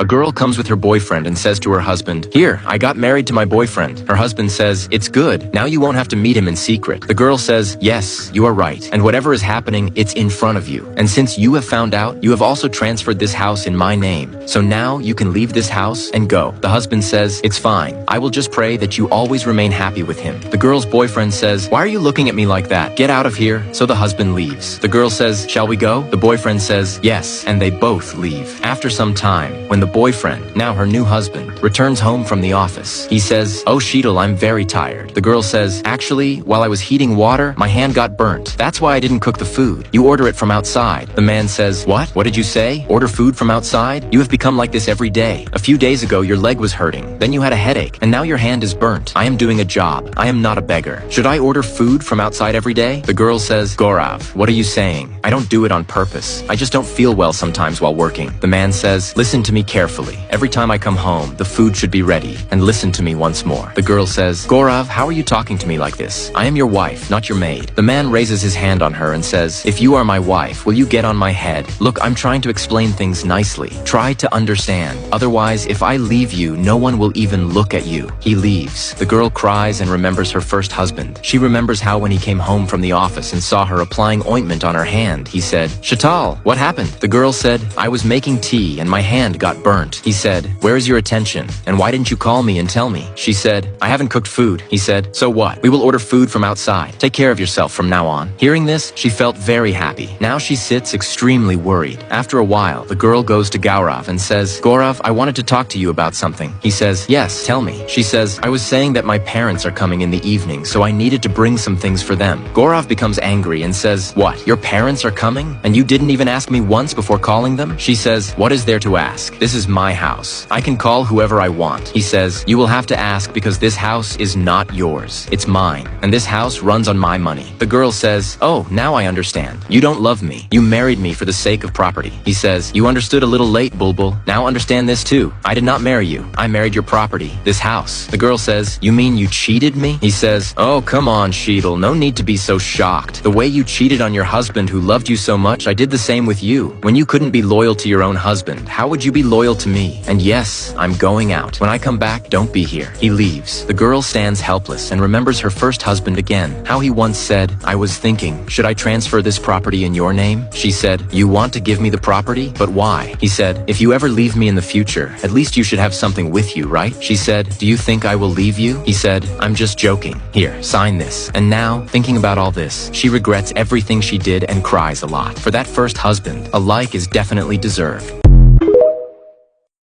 A girl comes with her boyfriend and says to her husband, "Here, I got married to my boyfriend." Her husband says, "It's good. Now you won't have to meet him in secret." The girl says, "Yes, you are right. And whatever is happening, it's in front of you. And since you have found out, you have also transferred this house in my name. So now you can leave this house and go." The husband says, "It's fine. I will just pray that you always remain happy with him." The girl's boyfriend says, "Why are you looking at me like that? Get out of here." So the husband leaves. The girl says, "Shall we go?" The boyfriend says, "Yes," and they both leave. After some time, when the boyfriend, now her new husband, returns home from the office, he says, "Oh Sheetal, I'm very tired." The girl says, "Actually, while I was heating water, my hand got burnt. That's why I didn't cook the food. You order it from outside." The man says, "What? What did you say? Order food from outside? You have become like this every day. A few days ago your leg was hurting, then you had a headache, and now your hand is burnt. I am doing a job. I am not a beggar. Should I order food from outside every day?" The girl says, "Gaurav, what are you saying? I don't do it on purpose. I just don't feel well sometimes while working." The man says, "Listen to me carefully. Every time I come home, the food should be ready, and listen to me once more." The girl says, "Gaurav, how are you talking to me like this? I am your wife, not your maid." The man raises his hand on her and says, "If you are my wife, will you get on my head? Look, I'm trying to explain things nicely. Try to understand. Otherwise, if I leave you, no one will even look at you." He leaves. The girl cries and remembers her first husband. She remembers how when he came home from the office and saw her applying ointment on her hand, he said, "Sheetal, what happened?" The girl said, "I was making tea and my hand got burnt." He said, "Where is your attention? And why didn't you call me and tell me?" She said, "I haven't cooked food." He said, "So what? We will order food from outside. Take care of yourself from now on." Hearing this, she felt very happy. Now she sits extremely worried. After a while, the girl goes to Gaurav and says, "Gaurav, I wanted to talk to you about something." He says, "Yes, tell me." She says, "I was saying that my parents are coming in the evening, so I needed to bring some things for them." Gaurav becomes angry and says, "What? Your parents are coming? And you didn't even ask me once before calling them?" She says, "What is there to ask? This is my house. I can call whoever I want." He says, "You will have to ask because this house is not yours. It's mine. And this house runs on my money." The girl says, "Oh, now I understand. You don't love me. You married me for the sake of property." He says, "You understood a little late, Bulbul. Now understand this too. I did not marry you. I married your property, this house." The girl says, "You mean you cheated me?" He says, "Oh, come on, Sheetal. No need to be so shocked. The way you cheated on your husband who loved you so much, I did the same with you. When you couldn't be loyal to your own husband, how would you be loyal to me? And yes, I'm going out. When I come back, don't be here." He leaves. The girl stands helpless and remembers her first husband again. How he once said, "I was thinking, should I transfer this property in your name?" She said, "You want to give me the property? But why?" He said, "If you ever leave me in the future, at least you should have something with you, right?" She said, "Do you think I will leave you?" He said, "I'm just joking. Here, sign this." And now, thinking about all this, she regrets everything she did and cries a lot. For that first husband, a like is definitely deserved.